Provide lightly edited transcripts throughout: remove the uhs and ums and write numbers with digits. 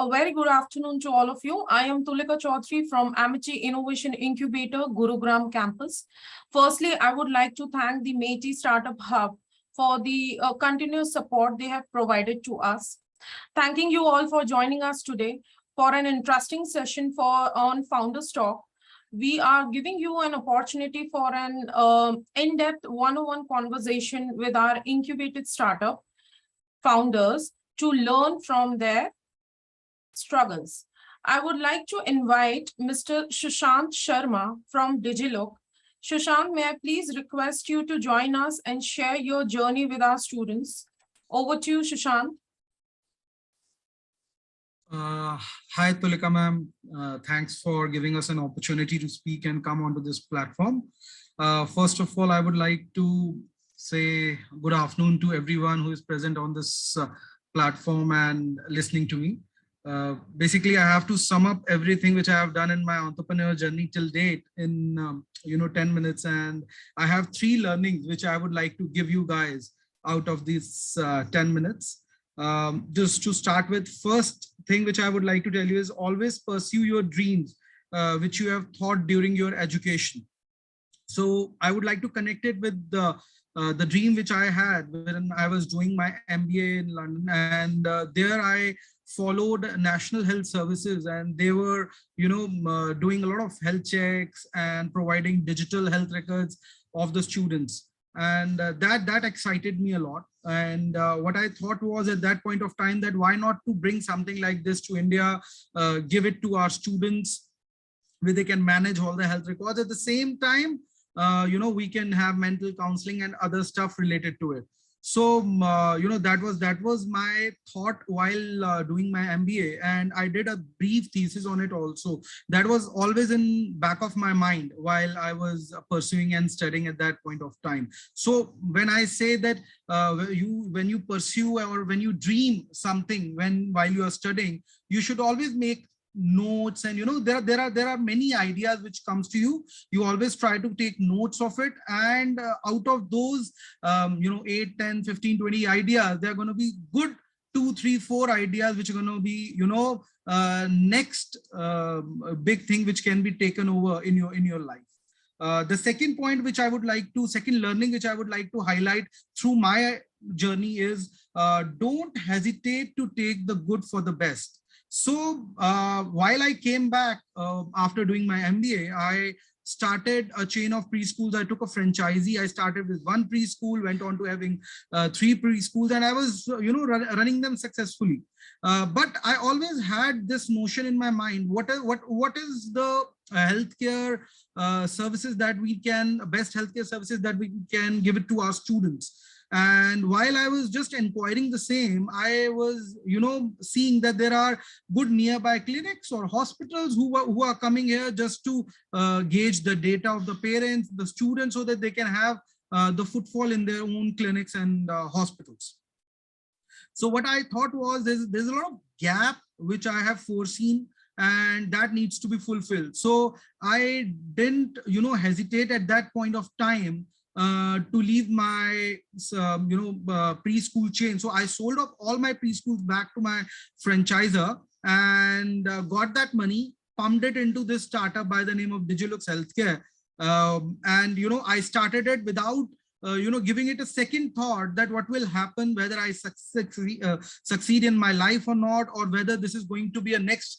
A very good afternoon to all of you. I am Tulika Chaudhary from Amity Innovation Incubator, Gurugram campus. Firstly, I would like to thank the MeitY Startup Hub for the continuous support they have provided to us. Thanking you all for joining us today for an interesting session on Founders Talk. We are giving you an opportunity for an in-depth one-on-one conversation with our incubated startup founders to learn from their struggles. I would like to invite Mr. Sushant Sharma from DigiLook. Sushant, may I please request you to join us and share your journey with our students? Over to you, Sushant. Hi, Tulika ma'am. Thanks for giving us an opportunity to speak and come onto this platform. First of all, I would like to say good afternoon to everyone who is present on this platform and listening to me. Basically, I have to sum up everything which I have done in my entrepreneur journey till date in 10 minutes, and I have 3 learnings which I would like to give you guys out of these 10 minutes. Just to start with, first thing which I would like to tell you is always pursue your dreams which you have thought during your education. So I would like to connect it with the dream which I had when I was doing my MBA in London, and there I followed National Health Services, and they were doing a lot of health checks and providing digital health records of the students, and that excited me a lot. And what I thought was at that point of time that why not to bring something like this to India, give it to our students where they can manage all the health records. At the same time, we can have mental counseling and other stuff related to it. So that was my thought while doing my MBA, and I did a brief thesis on it also. That was always in back of my mind while I was pursuing and studying at that point of time. So when I say that when you pursue or when you dream something while you are studying, you should always make notes, and there are many ideas which comes to you. You always try to take notes of it, and out of those 8, 10, 15, 20 ideas, there are going to be good 2, 3, 4 ideas which are going to be next big thing which can be taken over in your life. The second point which I would like to, second learning which I would like to highlight through my journey is don't hesitate to take the good for the best. So while I came back after doing my MBA, I started a chain of preschools. I took a franchisee. I started with 1 preschool, went on to having 3 preschools, and I was running them successfully. But I always had this notion in my mind: what is the healthcare services that we can, best healthcare services that we can give it to our students. And while I was just inquiring the same, I was, seeing that there are good nearby clinics or hospitals who are coming here just to gauge the data of the parents, the students, so that they can have the footfall in their own clinics and hospitals. So what I thought was there's a lot of gap which I have foreseen, and that needs to be fulfilled. So I didn't, hesitate at that point of time to leave my preschool chain. So I sold off all my preschools back to my franchisor, and got that money, pumped it into this startup by the name of DigiLux Healthcare. And I started it without giving it a second thought that what will happen, whether I succeed in my life or not, or whether this is going to be a next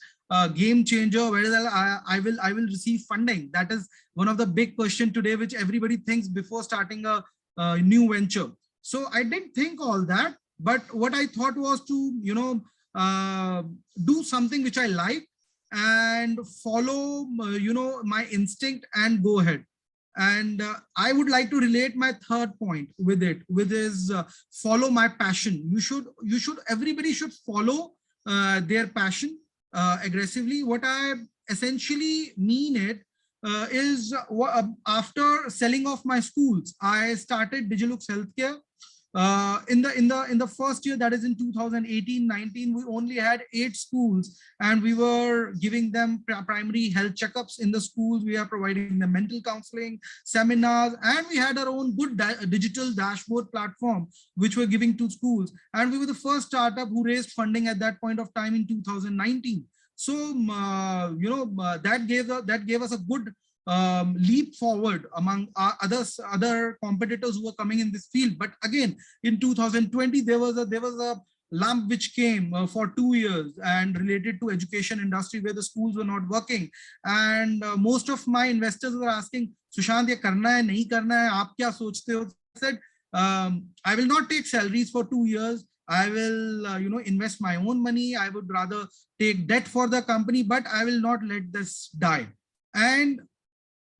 game changer, whether I will receive funding. That is one of the big questions today, which everybody thinks before starting a new venture. So I didn't think all that, but what I thought was to do something which I like and follow my instinct and go ahead. And I would like to relate my third point with it, with is follow my passion. Everybody should follow their passion aggressively. What I essentially mean is after selling off my schools, I started DigiLux Healthcare. In the first year, that is in 2018-19, we only had 8 schools, and we were giving them primary health checkups in the schools. We are providing them mental counseling, seminars, and we had our own good digital dashboard platform which we're giving to schools. And we were the first startup who raised funding at that point of time in 2019. So that gave us a good leap forward among other competitors who were coming in this field. But again, in 2020, there was a lump which came for 2 years and related to education industry, where the schools were not working. And most of my investors were asking, Sushant, ye karna hai, nahi karna hai, aap kya sochte ho? I said, I will not take salaries for 2 years. I will, invest my own money. I would rather take debt for the company, but I will not let this die. And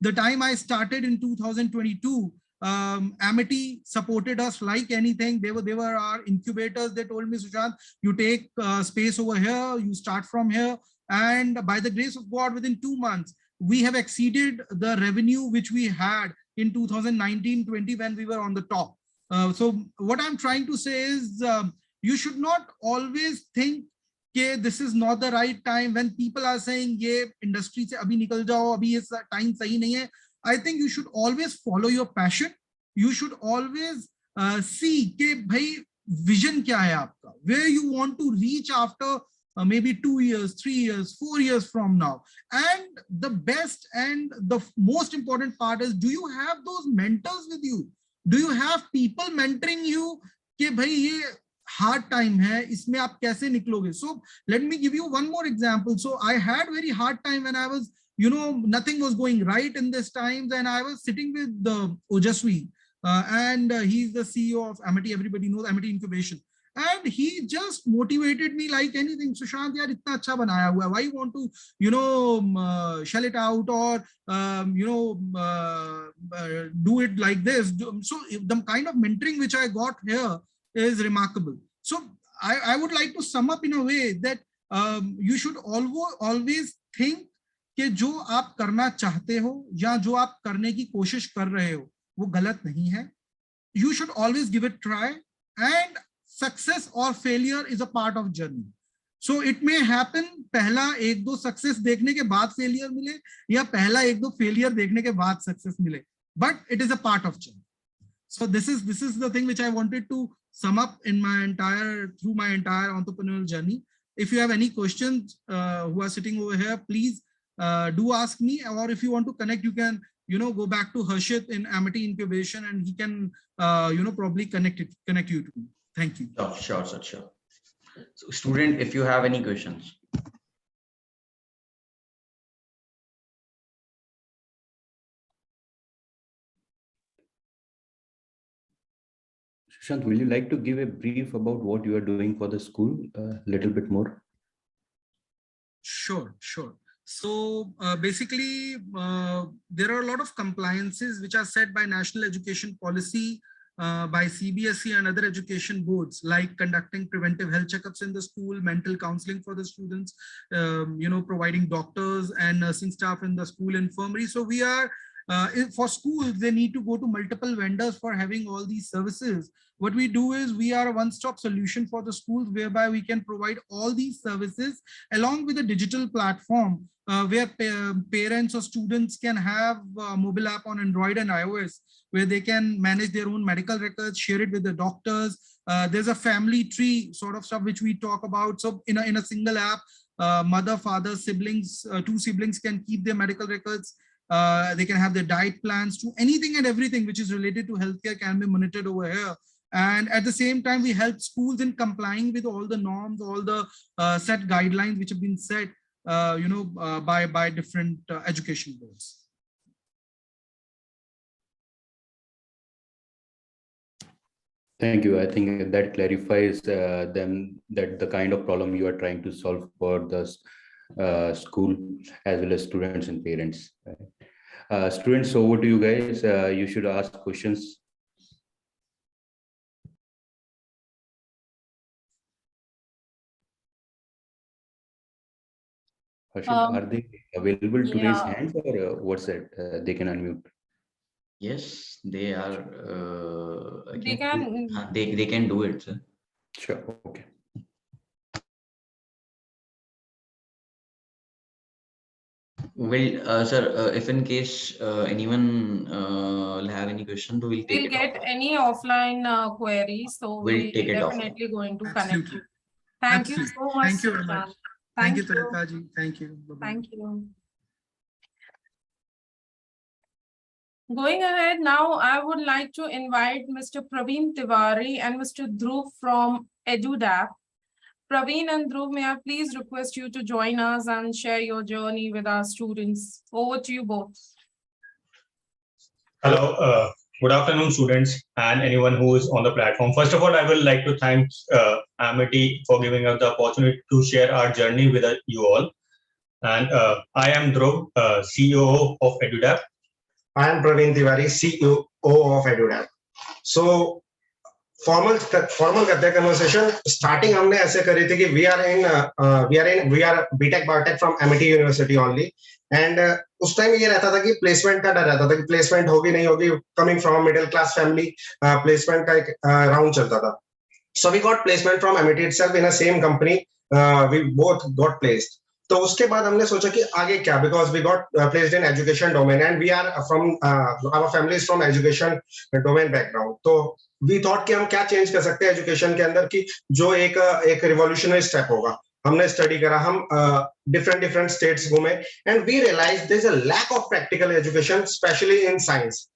the time I started in 2022, Amity supported us like anything. They were our incubators. They told me, Sushant, you take space over here, you start from here. And by the grace of God, within 2 months, we have exceeded the revenue which we had in 2019-20 when we were on the top. So what I'm trying to say is, you should not always think कि this is not the right time. When people are saying ये industry से अभी निकल जाओ, अभी ये time सही नहीं है, I think you should always follow your passion. You should always see कि भाई vision क्या है आपका, where you want to reach after maybe 2 years, 3 years, 4 years from now. And the best and the most important part is, do you have those mentors with you? Do you have people mentoring you कि भाई ये hard time hai, isme aap kaise nikloge? So let me give you one more example. So I had very hard time when I was, nothing was going right in this times, and I was sitting with Ojaswi, and he's the CEO of Amity. Everybody knows Amity Incubation. And he just motivated me like anything. Sushant, yaar, itna acha banaya hua hai. Why you want to, shell it out or, do it like this? So the kind of mentoring which I got here is remarkable. So I would like to sum up in a way that you should always think कि जो आप करना चाहते हो या जो आप करने की कोशिश कर रहे हो वो गलत नहीं है. You should always give it try, and success or failure is a part of journey. So it may happen पहला 1-2 success देखने के बाद failure मिले, या पहला 1-2 failure देखने के बाद success मिले, but it is a part of journey. So this is the thing which I wanted to sum up in through my entire entrepreneurial journey. If you have any questions who are sitting over here, please do ask me, or if you want to connect, you can go back to Harshit in Amity Incubation, and he can probably connect you to me. Thank you. Sure. So student, if you have any questions. Sushant, will you like to give a brief about what you are doing for the school a little bit more? Sure. So basically, there are a lot of compliances which are set by National Education Policy, by CBSE and other education boards, like conducting preventive health checkups in the school, mental counseling for the students, providing doctors and nursing staff in the school infirmary. So we are, for schools, they need to go to multiple vendors for having all these services. What we do is we are a one-stop solution for the schools, whereby we can provide all these services along with a digital platform where parents or students can have a mobile app on Android and iOS, where they can manage their own medical records, share it with the doctors. There's a family tree sort of stuff which we talk about. So in a single app, mother, father, siblings, 2 siblings can keep their medical records. They can have their diet plans, to anything and everything which is related to healthcare can be monitored over here. And at the same time, we help schools in complying with all the norms, all the set guidelines which have been set, by different education boards. Thank you. I think that clarifies them that the kind of problem you are trying to solve for the school as well as students and parents. Students, over to you guys. You should ask questions. Harshit, are they available to raise hands, or what's that? They can unmute. Yes, they are. They can. They can do it, sir. Sure. Okay. Well, sir, if in case anyone will have any question, we will take We'll it get off. any offline queries, so We'll we take it off. definitely going to connect Absolutely. you. Thank you Absolutely. so much. Thank you very much. Sushant. Thank you, Thank you. Tulika ji. Thank you. Bye-bye. Thank you. Going ahead now, I would like to invite Mr. Praveen Tiwari and Mr. Dhruv from EduDAP. Praveen and Dhruv, may I please request you to join us and share your journey with our students. Over to you both. Hello, good afternoon, students, and anyone who is on the platform. First of all, I would like to thank Amity for giving us the opportunity to share our journey with you all. And I am Dhruv, CEO of EduDAP. I am Praveen Tiwari, CEO of EduDAP. So formal करते हैं conversation. Starting हमने ऐसे करी थी कि we are BTech Biotech from Amity University only. And उस time ये रहता था कि प्लेसमेंट का डर रहता था कि प्लेसमेंट होगी नहीं होगी. Coming from middle class family, placement का एक राउंड चलता था. So we got placement from Amity itself in a same company. We both got placed. तो उसके बाद हमने सोचा कि आगे क्या, because we got placed in education domain and we are from our family is from education domain background. तो we thought कि हम क्या चेंज कर सकते हैं एजुकेशन के अंदर कि जो एक रिवॉल्यूशनरी स्टेप होगा. हमने स्टडी करा, हम डिफरेंट स्टेट्स घूमे and we realise there is a lack of practical education specially in science.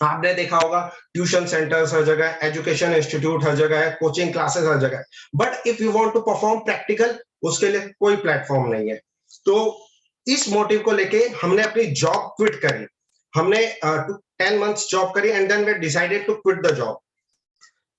आपने देखा होगा ट्यूशन सेंटर्स हर जगह, एजुकेशन इंस्टीट्यूट हर जगह है, कोचिंग क्लासेस हर जगह है, but if you want to perform practical उसके लिए कोई प्लेटफॉर्म नहीं है. तो इस मोटिव को लेके हमने अपनी जॉब क्विट करी. हमने 10 months जॉब करी and then we decided to quit the job.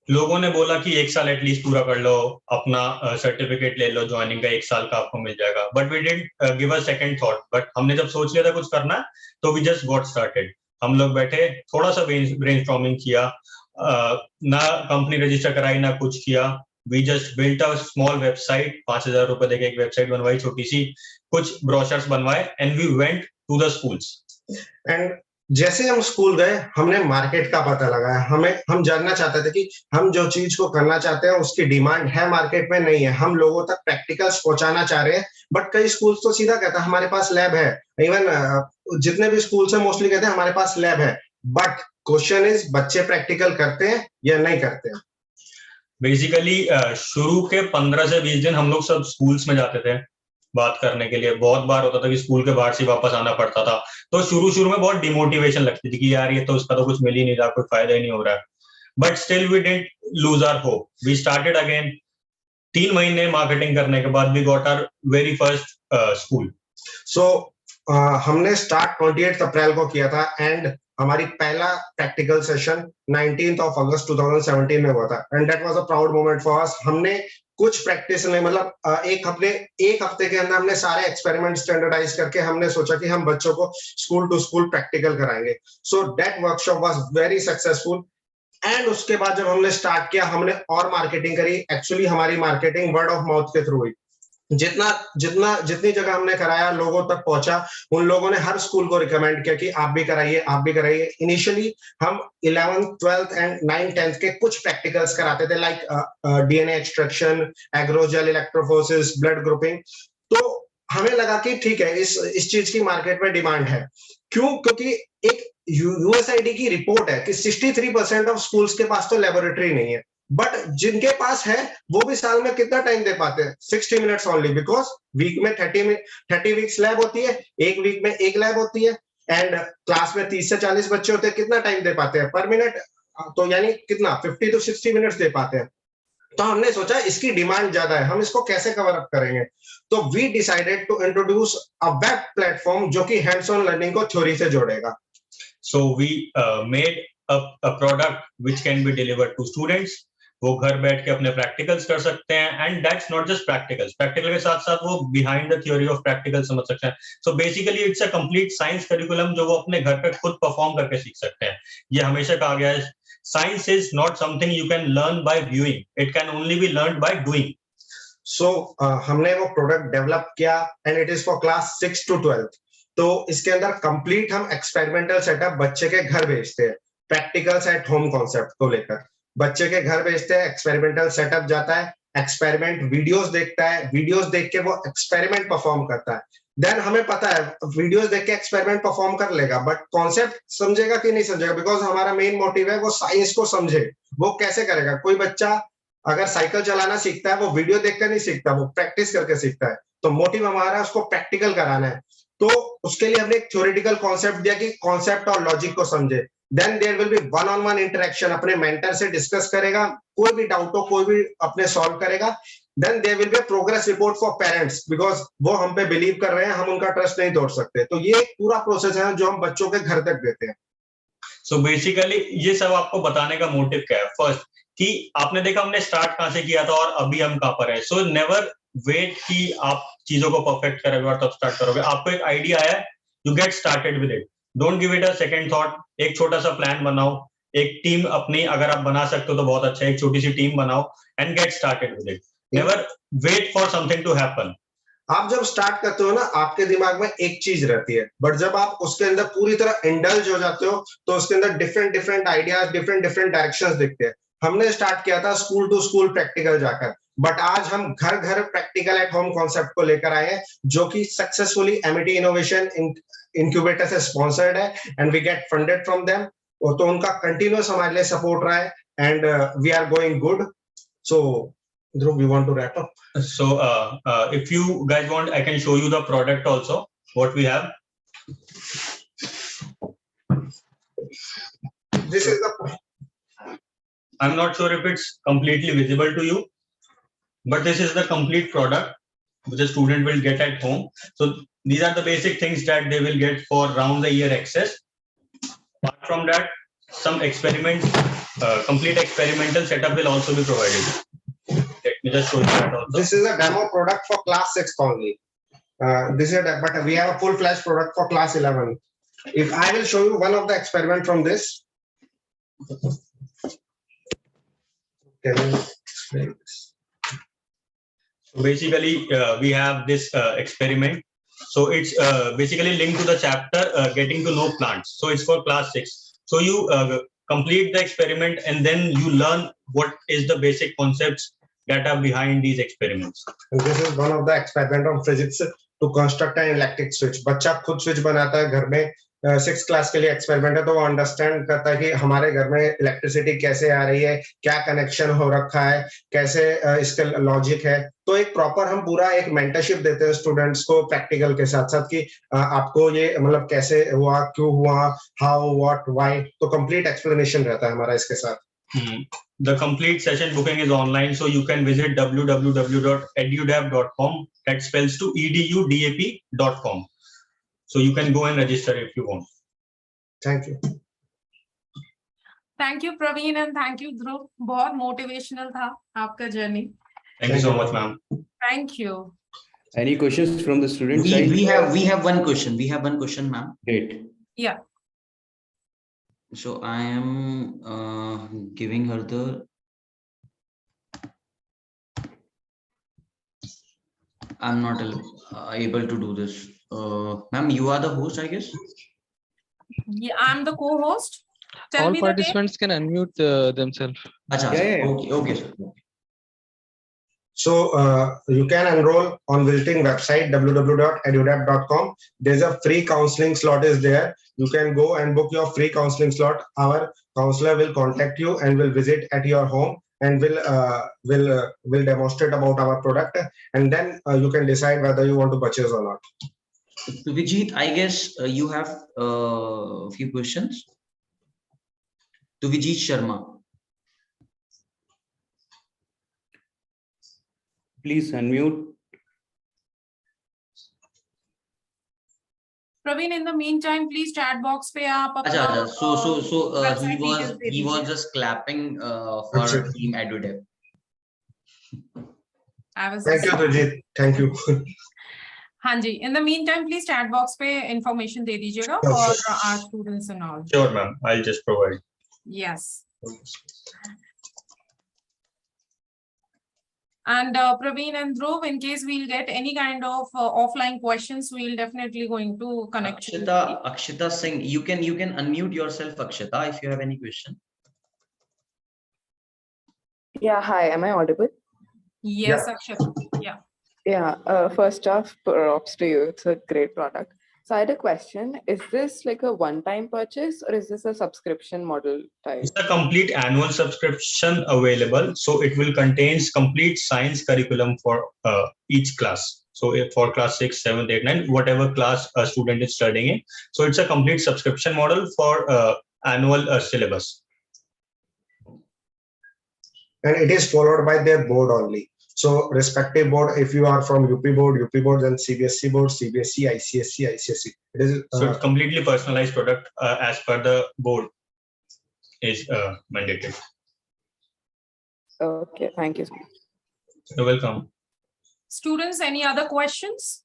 लोगों ने बोला कि 1 साल एटलीस्ट पूरा कर लो, अपना सर्टिफिकेट ले लो, ज्वाइनिंग का 1 साल का आपको मिल जाएगा. But we didn't give a second thought. But हमने जब सोच लिया था कुछ करना तो वी जस्ट गॉट स्टार्टेड. हम लोग बैठे, थोड़ा सा ब्रेनस्टॉर्मिंग किया, ना कंपनी रजिस्टर कराई ना कुछ किया. We just built a small website, 5,000 रुपए देके एक वेबसाइट बनवाई छोटी सी, कुछ ब्रोशर्स बनवाए and we went to the schools. And जैसे हम स्कूल गए हमने मार्केट का पता लगाया. हम जानना चाहते थे कि हम जो चीज को करना चाहते हैं उसकी डिमांड है मार्केट में, नहीं है. हम लोगों तक प्रैक्टिकल्स पहुंचाना चाह रहे हैं, बट कई स्कूल्स तो सीधा कहता है हमारे पास लैब है. इवन जितने भी स्कूल्स हैं मोस्टली कहते हैं हमारे पास लैब है. बट क्वेश्चन इज बच्चे प्रैक्टिकल करते हैं या नहीं करते हैं. बेसिकली शुरू के 15 से 20 दिन हम लोग सब स्कूल्स में जाते थे बात करने के लिए. बहुत बार होता था कि स्कूल के बाहर से वापस आना पड़ता था. तो शुरू में बहुत डिमोटिवेशन लगती थी कि यार ये तो इसका तो कुछ मिल ही नहीं रहा, कोई फायदा ही नहीं हो रहा है. But still we didn't lose our hope. We started again. 3 महीने मार्केटिंग करने के बाद we got our very first school. So हमने स्टार्ट 28 अप्रैल को किया था एंड हमारी पहला practical session 19th of August 2017 में हुआ था and that was a proud moment for us. हमने कुछ प्रैक्टिस में मतलब एक हफ्ते के अंदर हमने सारे एक्सपेरिमेंट स्टैंडर्डाइज करके हमने सोचा कि हम बच्चों को स्कूल टू स्कूल प्रैक्टिकल कराएंगे. So that workshop was very successful. And उसके बाद जब हमने स्टार्ट किया हमने और मार्केटिंग करी. एक्चुअली हमारी मार्केटिंग वर्ड ऑफ माउथ के थ्रू हुई. जितनी जगह हमने कराया लोगों तक पहुंचा. उन लोगों ने हर स्कूल को रिकमेंड किया कि आप भी कराइए. इनिशियली हम 11th 12th and 9th 10th के कुछ प्रैक्टिकल्स कराते थे like DNA extraction, एग्रोजेल electrophoresis, blood grouping. तो हमें लगा कि ठीक है इस चीज की मार्केट में डिमांड है. क्योंकि एक यूएसआईडी की रिपोर्ट है कि 63% ऑफ स्कूल्स के पास तो लेबोरेटरी नहीं है, बट जिनके पास है वो भी साल में कितना टाइम दे पाते हैं? 60 minutes ओनली, बिकॉज वीक में 30 वीक्स लैब होती है, एक वीक में एक लैब होती है एंड क्लास में 30 से 40 बच्चे होते हैं. कितना टाइम दे पाते हैं पर मिनट? तो यानी कितना 50 to 60 minutes दे पाते हैं. तो हमने सोचा इसकी डिमांड ज्यादा है, हम इसको कैसे कवर अप करेंगे. तो we decided to introduce a web platform जो कि हैंड्स ऑन लर्निंग को थ्योरी से जोड़ेगा. So we made a product which can be delivered to students. वो घर बैठ के अपने प्रैक्टिकल्स कर सकते हैं and that's not just practicals. Practical के साथ साथ वो behind the theory of practical समझ सकते हैं. So basically it's a complete science curriculum जो वो अपने घर पे खुद परफॉर्म करके सीख सकते हैं. ये हमेशा कहा गया है, science is not something you can learn by viewing, it can only be learn by doing. So हमने वो प्रोडक्ट डेवलप किया and it is for class 6 to 12. तो इसके अंदर कंप्लीट हम एक्सपेरिमेंटल सेटअप बच्चे के घर भेजते हैं, प्रैक्टिकल्स एट होम कॉन्सेप्ट को लेकर बच्चे के घर भेजते हैं, एक्सपेरिमेंटल सेटअप जाता है, एक्सपेरिमेंट वीडियोस देखता है, वीडियोस देख के वो एक्सपेरिमेंट परफॉर्म करता है। देन हमें पता है वीडियोस देख के एक्सपेरिमेंट परफॉर्म कर लेगा, बट कॉन्सेप्ट समझेगा कि नहीं समझेगा, बिकॉज हमारा मेन मोटिव है वो साइंस को समझे। वो कैसे करेगा? कोई बच्चा अगर साइकिल चलाना सीखता है वो वीडियो देखकर नहीं सीखता, वो प्रैक्टिस करके सीखता है। तो मोटिव हमारा उसको प्रैक्टिकल कराना है। तो उसके लिए हमने एक थ्योरेटिकल कॉन्सेप्ट दिया कि कॉन्सेप्ट और लॉजिक को समझे। Then there will be one on one interaction, अपने मेंटर से डिस्कस करेगा, कोई भी डाउट हो कोई भी अपने सॉल्व करेगा। Then there will be a progress report for parents, because वो हम पे बिलीव कर रहे हैं, हम उनका ट्रस्ट नहीं तोड़ सकते। तो ये पूरा प्रोसेस है जो हम बच्चों के घर तक देते हैं। सो बेसिकली ये सब आपको बताने का मोटिव क्या है? फर्स्ट कि आपने देखा हमने स्टार्ट कहां से किया था और अभी हम कहां पर है। सो नेवर वेट कि आप चीजों को परफेक्ट करोगे और तब स्टार्ट करोगे। आपको एक आइडिया है, you get started with it, don't give it a second thought. एक छोटा सा प्लान बनाओ, एक टीम अपनी अगर आप बना सकते हो तो बहुत अच्छा है, एक छोटी सी टीम बनाओ and get started with it. Never wait for something to happen. आप जब स्टार्ट करते हो ना, आपके दिमाग में एक चीज रहती है, बट जब आप उसके अंदर पूरी तरह इंडल्ज हो जाते हो तो उसके अंदर different different ideas, different different directions दिखते हैं। हमने स्टार्ट किया था स्कूल टू स्कूल प्रैक्टिकल जाकर, बट आज हम घर घर प्रैक्टिकल एट होम कॉन्सेप्ट को लेकर आए हैं, जो कि सक्सेसफुली एमिटी इनोवेशन इंक्यूबेटर से स्पॉन्सर्ड है and we get funded from them. तो उनका कंटिन्यूस हमारे लिए सपोर्ट रहा है and we are going good. So Dhruv, you want to wrap up? So if you guys want, I can show you the product also, what we have. This is the, I'm not sure if it's completely visible to you, but this is the complete product which a student will get at home. So these are the basic things that they will get for round the year access. Apart from that, some experiments, complete experimental setup will also be provided. Let me just show you that also. this is a demo product for class 6 only. This is but we have a full-fledged product for class 11. If I will show you one of the experiment from this. Can you explain this? So basically, we have this experiment. So it's basically linked to the chapter Getting to Know Plants. So it's for class 6. So you complete the experiment and then you learn what is the basic concepts that are behind these experiments. And this is one of the experiment of physics to construct an electric switch. बच्चा खुद switch बनाता है घर में। 6th class के लिए experiment है, तो वो अंडरस्टैंड करता है कि हमारे घर में इलेक्ट्रिसिटी कैसे आ रही है, क्या कनेक्शन हो रखा है, कैसे इसका लॉजिक है। तो एक प्रॉपर हम पूरा एक मेंटरशिप देते हैं स्टूडेंट्स को प्रैक्टिकल के साथ साथ कि आपको ये मतलब कैसे हुआ, क्यों हुआ, हाउ, व्हाट, व्हाई। तो कंप्लीट एक्सप्लेनेशन रहता है हमारा इसके साथ। The complete session booking is online, so you can visit www.edudap.com. That spells to edudap.com. So you can go and register if you want. Thank you. Thank you Praveen and thank you Dhruv. बहुत motivational था आपका journey. Thank you so much, ma'am. Thank you. Any questions from the student side? We have one question. We have one question, ma'am. Great. Yeah. So I am giving her the. I'm not able to do this. Ma'am, you are the host, I guess. Yeah, I'm the co-host. Tell All me the name. participants can unmute themselves. Acha, Yeah. okay, okay, sir. So you can enroll on visiting website www.edudap.com. There's a free counseling slot is there. You can go and book your free counseling slot. Our counselor will contact you and will visit at your home and will demonstrate about our product, and then you can decide whether you want to purchase or not. So Vijit, I guess you have a few questions. To Vijit Sharma. Please unmute. Praveen, in the meantime, please chat box पे आप Acha, अपना, acha. So website details they he was दीजिए. just clapping for Achha. Team EduDev. I was Thank you, Vijit. Thank you. हाँ जी. In the meantime, please chat box पे information दे दीजिएगा Sure, for sure. our students and all. Sure, ma'am. I'll just provide. Yes. And Praveen and Dhruv, in case we'll get any kind of offline questions, we'll definitely going to connect you. Akshita Singh, you can unmute yourself, Akshita, if you have any question. Yeah, hi, am I audible? Yes, Akshita. Yeah. Yeah, first off, props to you. It's a great product. So I had a question. Is this like a one-time purchase or is this a subscription model type? It's a complete annual subscription available. So it will contains complete science curriculum for each class. So if for class 6, 7, 8, 9, whatever class a student is studying in. So it's a complete subscription model for annual syllabus. And it is followed by their board only. So respective board, if you are from UP board, then CBSE board, CBSE, ICSE, ICSE. It is So it's completely personalized product as per the board is mandated. Okay, thank you so much. You're welcome. Students, any other questions?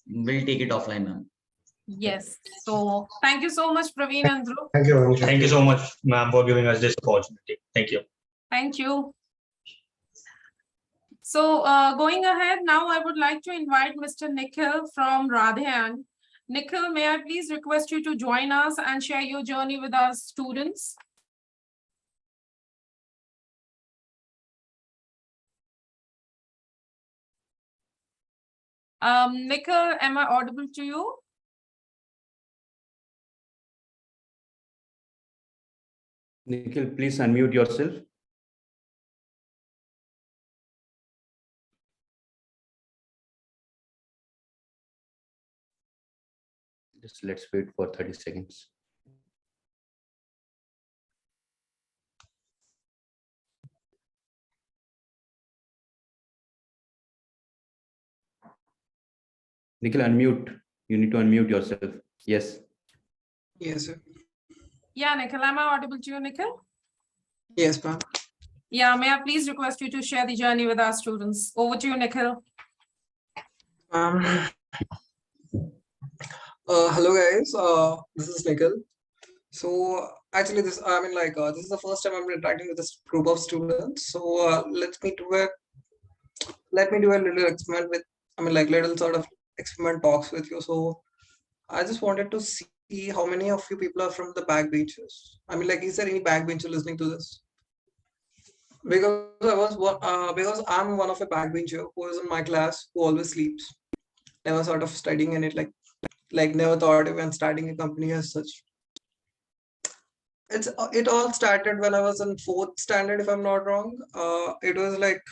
We'll take it offline, ma'am. Yes. So thank you so much, Praveen and Dhruv. Thank you. Anshul. Thank you so much, ma'am, for giving us this opportunity. Thank you. Thank you. So going ahead, now I would like to invite Mr. Nikhil from Radhayan. Nikhil, may I please request you to join us and share your journey with our students? Nikhil, am I audible to you? Nikhil, please unmute yourself. Just let's wait for 30 seconds. Nikhil, unmute. You need to unmute yourself. Yes. Yes, sir. Yeah, Nikhil, am I audible to you, Nikhil? Yes, ma'am. Yeah, may I please request you to share the journey with our students? Over to you, Nikhil. Hello guys, this is Nikhil. So actually this is the first time I'm interacting with this group of students. So let me do a little experiment with, little sort of experiment talks with you. So I just wanted to see how many of you people are from the back benches. Is there any back bencher listening to this? Because because I'm one of a backbencher who is in my class who always sleeps, never sort of studying in it, like never thought even starting a company as such. It all started when I was in 4th standard, if I'm not wrong. It was like,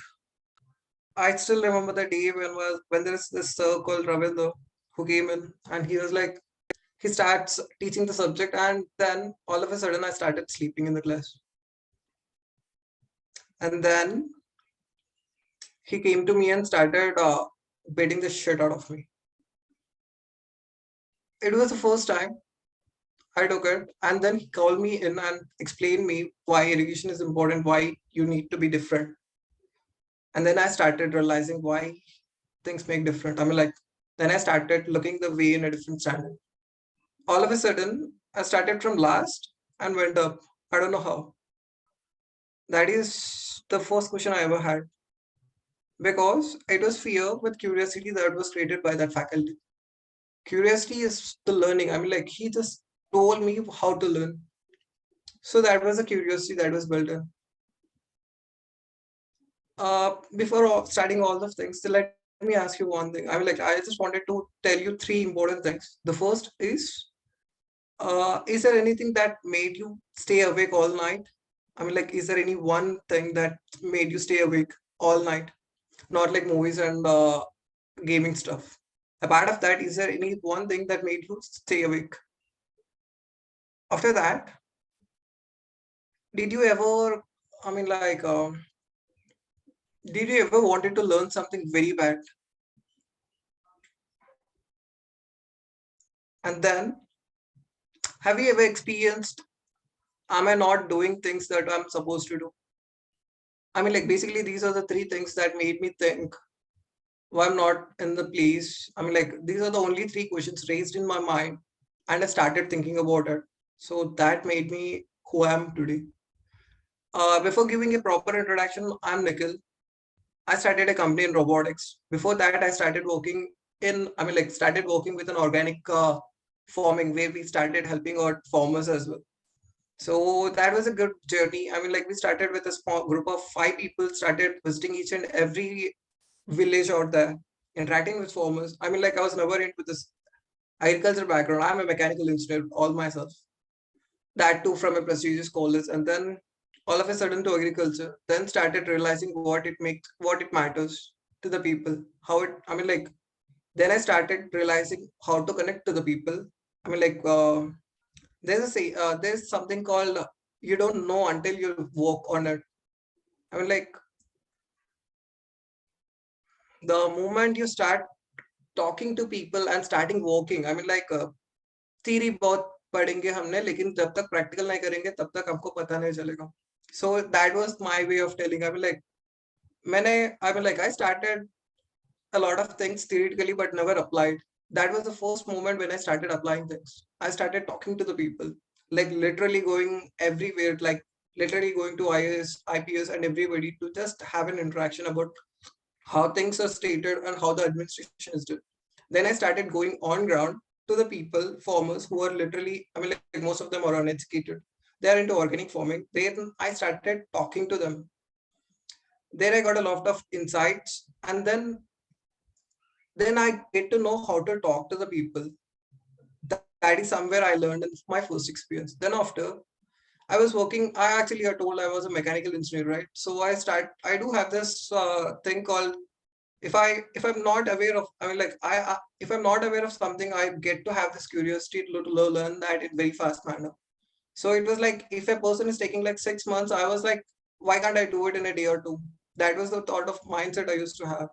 I still remember the day when there is this sir called Ravinder who came in, and he was like, he starts teaching the subject, and then all of a sudden I started sleeping in the class. And then he came to me and started beating the shit out of me. It was the first time I took it, and then he called me in and explained me why education is important, why you need to be different. And then I started realizing why things make different. Then I started looking the way in a different standard. All of a sudden, I started from last and went up. I don't know how. That is the first question I ever had, because it was fear with curiosity that was created by that faculty. Curiosity is the learning. He just told me how to learn. So that was a curiosity that was built in. Before starting all the things, so let me ask you one thing. I just wanted to tell you 3 important things. The first is there anything that made you stay awake all night? Is there any one thing that made you stay awake all night? Not like movies and gaming stuff. Apart of that, is there any one thing that made you stay awake? After that, did you ever, did you ever wanted to learn something very bad? And then, have you ever experienced, am I not doing things that I'm supposed to do? Basically, these are the 3 things that made me think why I'm not in the place. These are the only 3 questions raised in my mind, and I started thinking about it. So that made me who I am today. Before giving a proper introduction, I'm Nikhil. I started a company in robotics. Before that, I started working started working with an organic farming where we started helping our farmers as well. So that was a good journey. We started with a small group of 5 people, started visiting each and every village out there, interacting with farmers. I was never into this agriculture background. I'm a mechanical engineer all myself. That too from a prestigious college, and then all of a sudden to agriculture. Then started realizing what it matters to the people. How it. Then I started realizing how to connect to the people. There's something called you don't know until you work on it. The moment you start talking to people and starting working, theory बहुत पढ़ेंगे हमने, लेकिन जब तक practical नहीं करेंगे तब तक हमको पता नहीं चलेगा. So that was my way of telling. I started a lot of things theoretically but never applied. That was the first moment when I started applying things. I started talking to the people, like literally going everywhere, like literally going to IAS, IPS, and everybody to just have an interaction about how things are stated and how the administration is done. Then I started going on ground to the people, farmers who are literally, most of them are uneducated. They are into organic farming. Then I started talking to them. There I got a lot of insights, and then I get to know how to talk to the people. That is somewhere I learned in my first experience. Then after, I was working, I told I was a mechanical engineer, right? So I do have this thing called, if I'm not aware of, if I'm not aware of something, I get to have this curiosity to learn that in very fast manner. So it was like, if a person is taking like 6 months, I was like, why can't I do it in a day or two? That was the thought of mindset I used to have.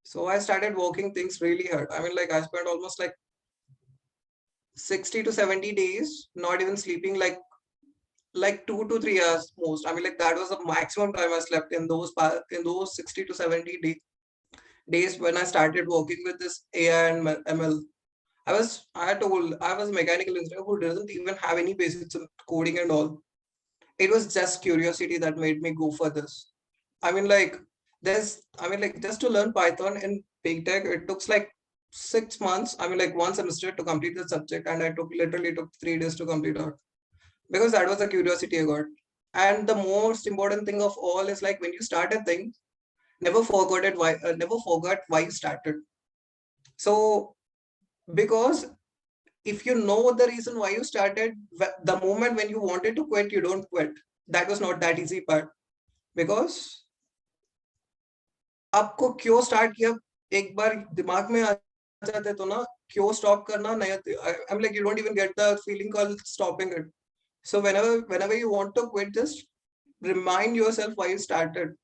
So I started working things really hard. I spent almost like 60 to 70 days, not even sleeping, like 2 to 3 hours most. That was the maximum time I slept in those 60 to 70 days when I started working with this AI and ML. I was a mechanical engineer who doesn't even have any basics in coding and all. It was just curiosity that made me go for this. Just to learn Python in Big Tech, it took like 6 months. 1 semester to complete the subject, and I literally took 3 days to complete it because that was the curiosity I got. And the most important thing of all is like when you start a thing, never forget why you started. So because if you know the reason why you started, the moment when you wanted to quit, you don't quit. That was not that easy part, because आपको क्यों start किया एक बार दिमाग में आ जाते तो ना क्यों स्टॉप करना नहीं. I'm like, you don't even get the feeling called stopping it. So whenever you want to quit, just remind yourself why you started.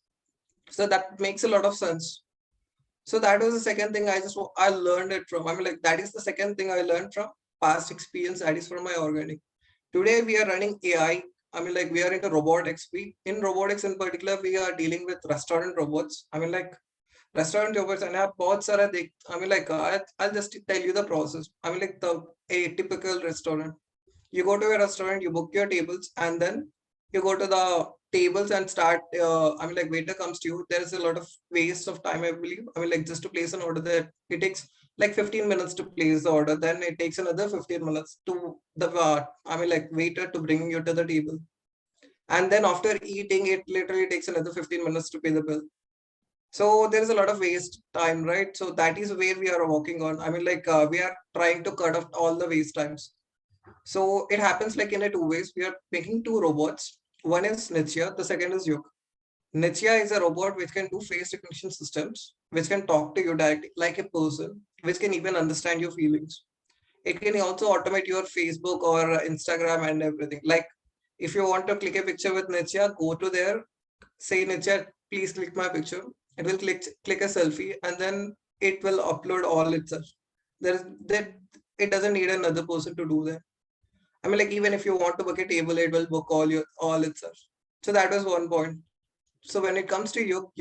So that makes a lot of sense. So that was the second thing I learned it from. That is the second thing I learned from past experience. That is from my organic. Today we are running AI. We are into robotics. In robotics in particular, we are dealing with restaurant robots. Restaurant robots, and I'll just tell you the process. A typical restaurant. You go to a restaurant, you book your tables, and then you go to the tables and start. Waiter comes to you. There is a lot of waste of time, I believe. Just to place an order, there it takes like 15 minutes to place the order. Then it takes another 15 minutes to the waiter to bring you to the table. And then after eating, it literally takes another 15 minutes to pay the bill. So there is a lot of waste time, right? So that is where we are working on. We are trying to cut off all the waste times. So it happens like in a 2 ways. We are making 2 robots. One is Nitya, the second is Yuk. Nitya is a robot which can do face recognition systems, which can talk to you directly like a person, which can even understand your feelings. It can also automate your Facebook or Instagram and everything. Like if you want to click a picture with Nitya, go to there, say Nitya, please click my picture. It will click a selfie, and then it will upload all itself. It doesn't need another person to do that. Even if you want to book a table, it will book all itself. So that was one point. So when it comes to Yuk,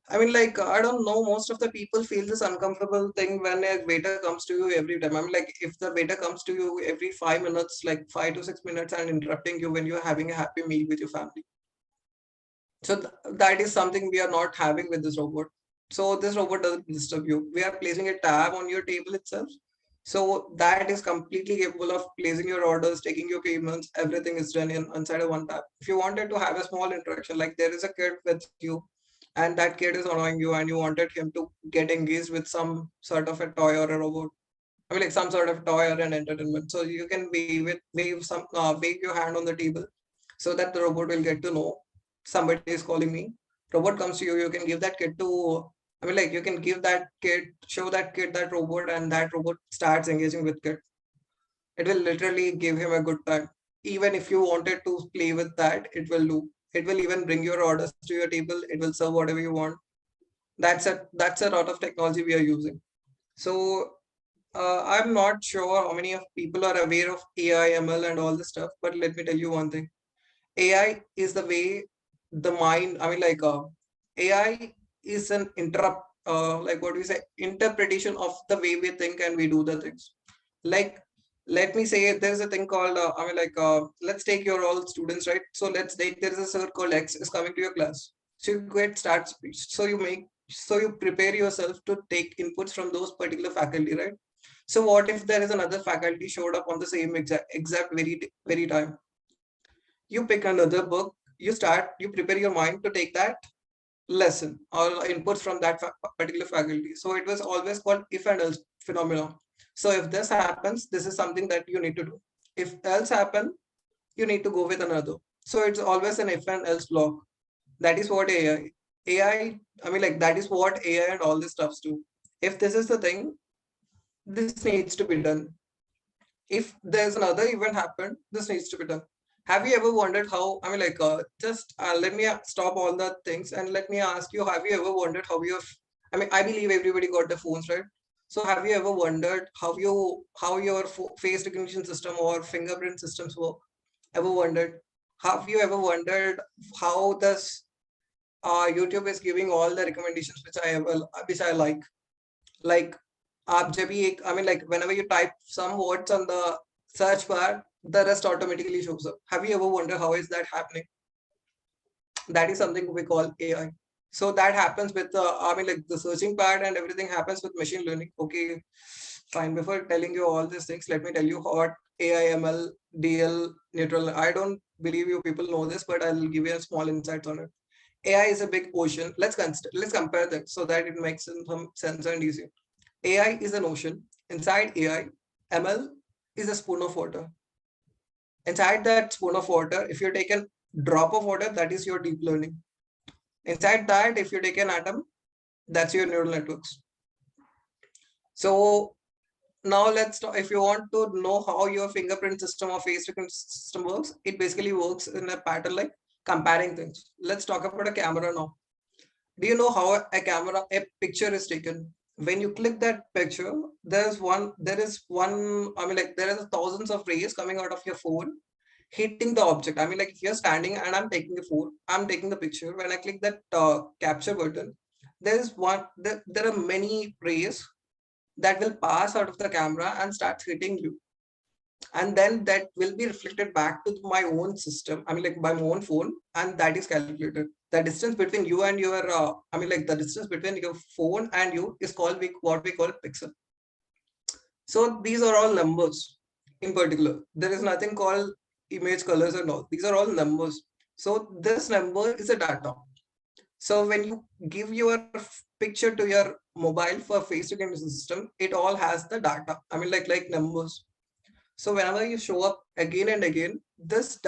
I mean, like, I don't know, most of the people feel this uncomfortable thing when a waiter comes to you every time. I mean, like, if the waiter comes to you every 5 minutes, like 5 to 6 minutes, and interrupting you when you're having a happy meal with your family. So that is something we are not having with this robot. So this robot doesn't disturb you. We are placing a tab on your table itself. So that is completely capable of placing your orders, taking your payments, everything is done inside of one tab. If you wanted to have a small interaction, like there is a kid with you, and that kid is annoying you, and you wanted him to get engaged with some sort of a toy or a robot. I mean, like some sort of toy or an entertainment. So you can wave your hand on the table, so that the robot will get to know somebody is calling me. Robot comes to you. You can give that kid to. I mean, like you can give that kid, show that kid that robot, and that robot starts engaging with kid. It will literally give him a good time. Even if you wanted to play with that, it will do. It will even bring your orders to your table. It will serve whatever you want. That's a lot of technology we are using. So I'm not sure how many of people are aware of AI, ML, and all this stuff. But let me tell you one thing: AI is the way the mind. I mean, like AI is an like what we say, interpretation of the way we think and we do the things. Like, let me say there's a thing called I mean, like let's take your all students, right? So let's take, there is a sir called X is coming to your class. So you get start speech. So you prepare yourself to take inputs from those particular faculty, right? So what if there is another faculty showed up on the same exact very time? You pick another book, you prepare your mind to take that lesson or inputs from that particular faculty. So it was always called if and else phenomenon. So if this happens, this is something that you need to do. If else happen, you need to go with another. So it's always an if and else block. That is what AI, I mean, like that is what AI and all this stuffs do. If this is the thing, this needs to be done. If there's another event happened, this needs to be done. Have you ever wondered how, I mean, like, just let me stop all the things and let me ask you, have you ever wondered how I mean, I believe everybody got their phones, right? So have you ever wondered how your face recognition system or fingerprint systems work? Ever wondered? Have you ever wondered how this YouTube is giving all the recommendations which I like? Like, I mean, like whenever you type some words on the search bar, the rest automatically shows up. Have you ever wondered how is that happening? That is something we call AI. So that happens with I mean, like the searching part and everything happens with machine learning. Okay, fine. Before telling you all these things, let me tell you what AI, ML, DL, neutral. I don't believe you people know this, but I'll give you a small insights on it. AI is a big ocean. Let's compare them so that it makes some sense and easy. AI is an ocean. Inside AI, ML is a spoon of water. Inside that spoon of water, if you take a drop of water, that is your deep learning. Inside that, if you take an atom, that's your neural networks. So now let's talk, if you want to know how your fingerprint system or face recognition system works, it basically works in a pattern like comparing things. Let's talk about a camera now. Do you know how a picture is taken? When you click that picture, there is one, I mean, like there is thousands of rays coming out of your phone hitting the object. I mean, like if you're standing and I'm taking the picture, when I click that capture button, there are many rays that will pass out of the camera and start hitting you. And then that will be reflected back to my own system. I mean, like by my own phone, and that is calculated. The distance between you and your, I mean, like the distance between your phone and you is called what we call pixel. So these are all numbers in particular. There is nothing called image colors and all. These are all numbers. So this number is a data. So when you give your picture to your mobile for face recognition system, it all has the data. I mean, like numbers. So whenever you show up again and again, this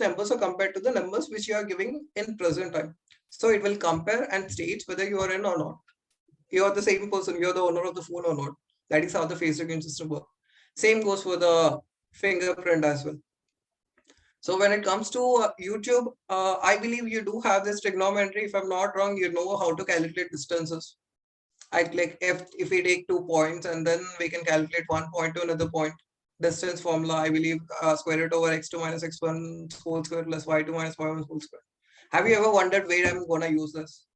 numbers are compared to the numbers which you are giving in present time. So it will compare and state whether you are in or not. You are the same person, you are the owner of the phone or not. That is how the face recognition system works. Same goes for the fingerprint as well. So when it comes to YouTube, I believe you do have this trigonometry. If I'm not wrong, you know how to calculate distances. Like if we take 2 points and then we can calculate 1 point to another point. Distance formula, I believe, square root over x2 minus x1 whole square plus y2 minus y1 whole square. Have you ever wondered where I'm going to use this?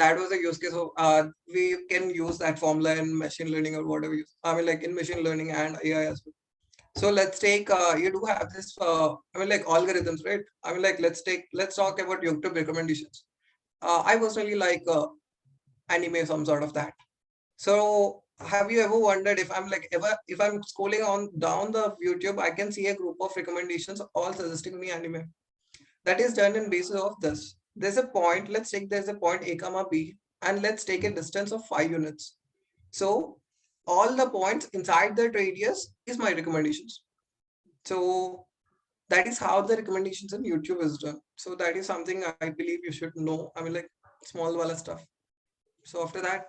that was a use case of we can use that formula in machine learning or whatever I mean like in machine learning and AI as well. So let's take you do have this I mean like algorithms, right? I mean like let's talk about YouTube recommendations. I personally like anime, some sort of that. So have you ever wondered if I'm scrolling on down the YouTube, I can see a group of recommendations all suggesting me anime. That is done in basis of this. There's a point, let's take there's a point A comma B, and let's take a distance of 5 units. So all the points inside that radius is my recommendations. So that is how the recommendations in YouTube is done. So that is something I believe you should know. I mean like small wala stuff. So after that,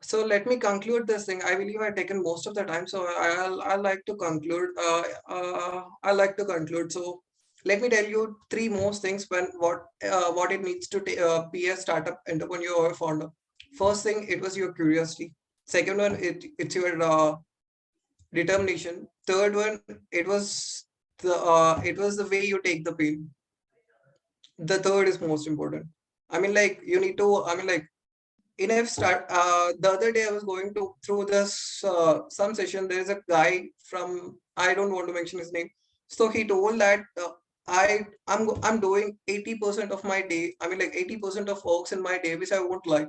so let me conclude this thing. I believe I've taken most of the time, so I'll like to conclude. I like to conclude. So let me tell you 3 most things when what it needs to be a startup entrepreneur or founder. First thing, it was your curiosity. Second one, it's your determination. Third one, it was the way you take the pain. The third is most important. I mean like you need to. I mean like in a start the other day I was going to through this some session. There is a guy from, I don't want to mention his name. So he told that I'm doing 80% of my day. I mean like 80% of works in my day which I won't like.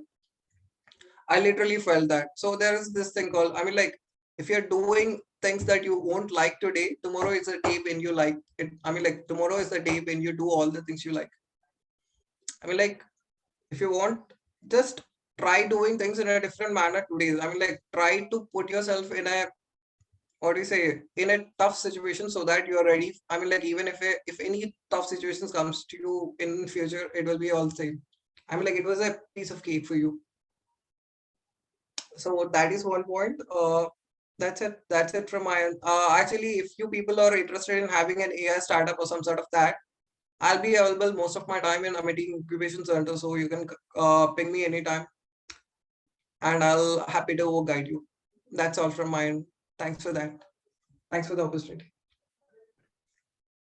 I literally felt that. So there is this thing called, I mean like if you're doing things that you won't like today, tomorrow is a day when you like it. I mean like tomorrow is the day when you do all the things you like. I mean like if you want, just try doing things in a different manner today. I mean like try to put yourself in a, what do you say, in a tough situation so that you are ready. I mean like even if any tough situations comes to you in future, it will be all the same. I mean like it was a piece of cake for you. So that is one point. That's it from my end. Actually, if you people are interested in having an AI startup or some sort of that, I'll be available most of my time in Amity Incubation Center, so you can ping me anytime, and I'll happy to guide you. That's all from my end. Thanks for that. Thanks for the opportunity.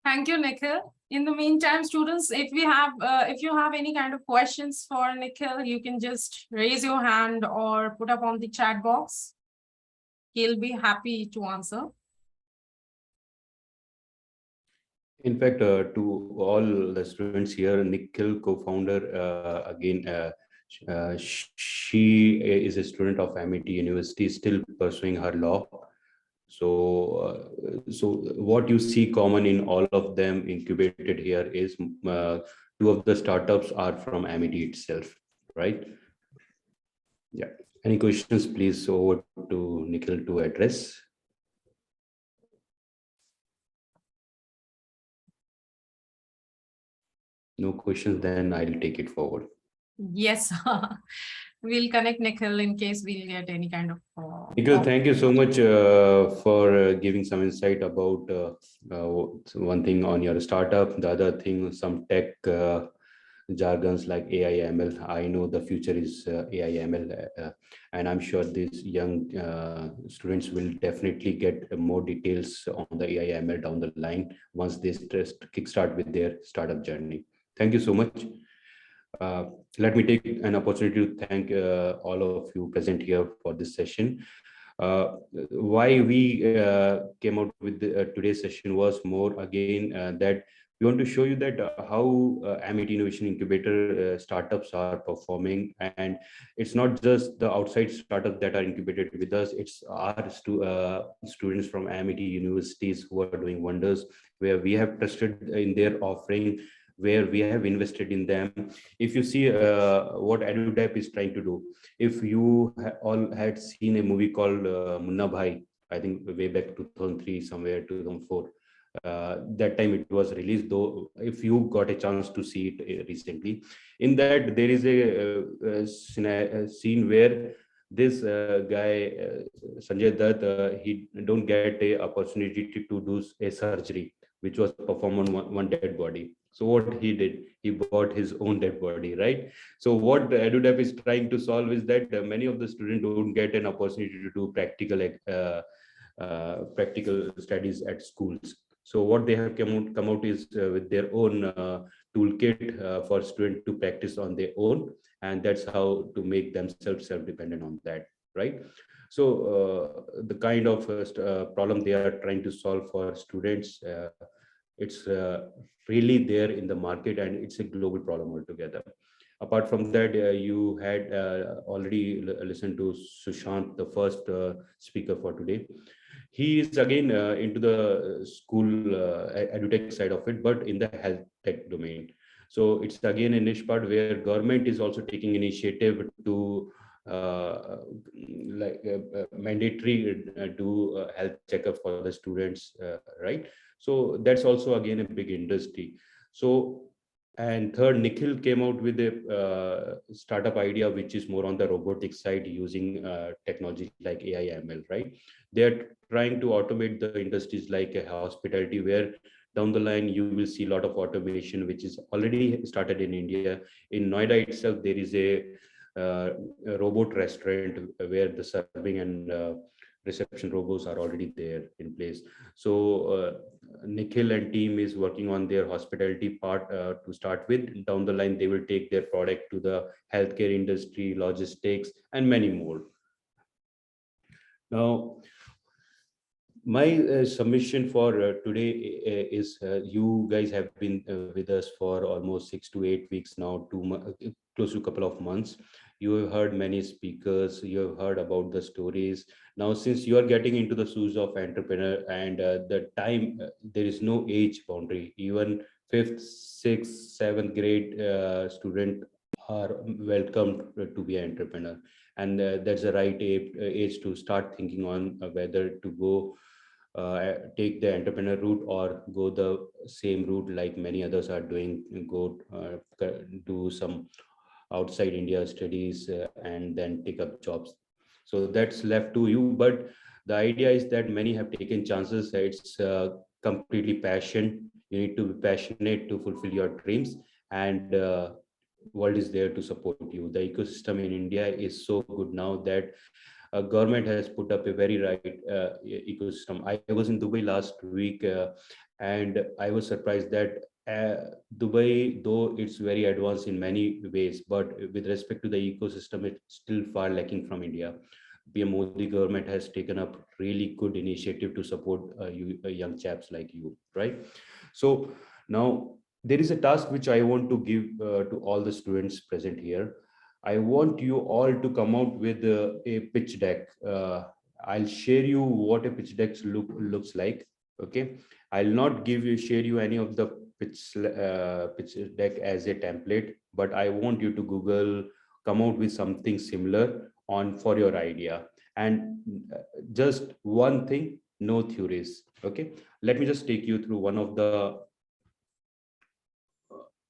Thank you, Nikhil. In the meantime, students, if you have any kind of questions for Nikhil, you can just raise your hand or put up on the chat box. He'll be happy to answer. In fact, to all the students here, Nikhil, co-founder, she is a student of Amity University, still pursuing her law. So, what you see common in all of them incubated here is 2 of the startups are from Amity itself, right? Yeah. Any questions, please, over to Nikhil to address. No questions, then I'll take it forward. Yes, we'll connect Nikhil in case we'll get any kind of. Nikhil, thank you so much for giving some insight about one thing on your startup, the other thing, some tech jargons like AI ML. I know the future is AI ML, and I'm sure these young students will definitely get more details on the AI ML down the line once they kickstart with their startup journey. Thank you so much. Let me take an opportunity to thank all of you present here for this session. Why we came out with today's session was more again that we want to show you that how Amity Innovation Incubator startups are performing, and it's not just the outside startups that are incubated with us, it's our students from Amity universities who are doing wonders, where we have trusted in their offering, where we have invested in them. If you see what EduDap is trying to do, if you all had seen a movie called Munna Bhai, I think way back 2003, somewhere 2004, that time it was released, though if you got a chance to see it recently, in that there is a scene where this guy Sanjay Dutt, he don't get a opportunity to do a surgery which was performed on one dead body. So what he did, he bought his own dead body, right? So what EduDap is trying to solve is that many of the students don't get an opportunity to do practical studies at schools. So what they have come out is with their own toolkit for students to practice on their own, and that's how to make themselves self-dependent on that, right? So the kind of problem they are trying to solve for students, it's really there in the market, and it's a global problem altogether. Apart from that, you had already listened to Sushant, the first speaker for today. He is again into the school edutech side of it, but in the health tech domain. So it's again a niche part where government is also taking initiative to mandatory do health checkup for the students, right? So that's also again a big industry. So, and third, Nikhil came out with a startup idea which is more on the robotics side using technology like AI ML, right? They're trying to automate the industries like hospitality, where down the line you will see a lot of automation which is already started in India. In Noida itself, there is a robot restaurant where the serving and reception robots are already there in place. So Nikhil and team is working on their hospitality part to start with. Down the line, they will take their product to the healthcare industry, logistics, and many more. Now, my submission for today is you guys have been with us for almost 6 to 8 weeks now, close to a couple of months. You have heard many speakers, you have heard about the stories. Now, since you are getting into the shoes of entrepreneur, and the time, there is no age boundary. Even 5th, 6th, 7th grade student are welcome to be an entrepreneur. And that's the right age to start thinking on whether to go take the entrepreneur route or go the same route like many others are doing, go do some outside India studies and then take up jobs. So that's left to you. But the idea is that many have taken chances. It's completely passion. You need to be passionate to fulfill your dreams, and world is there to support you. The ecosystem in India is so good now that government has put up a very right ecosystem. I was in Dubai last week, and I was surprised that Dubai, though it's very advanced in many ways, but with respect to the ecosystem, it's still far lacking from India. PM Modi government has taken up really good initiative to support you young chaps like you, right? So now there is a task which I want to give to all the students present here. I want you all to come out with a pitch deck. I'll share you what a pitch deck looks like. Okay, I'll not share you any of the pitch deck as a template, but I want you to Google, come out with something similar on for your idea. And just one thing, no theories. Okay, let me just take you through one of the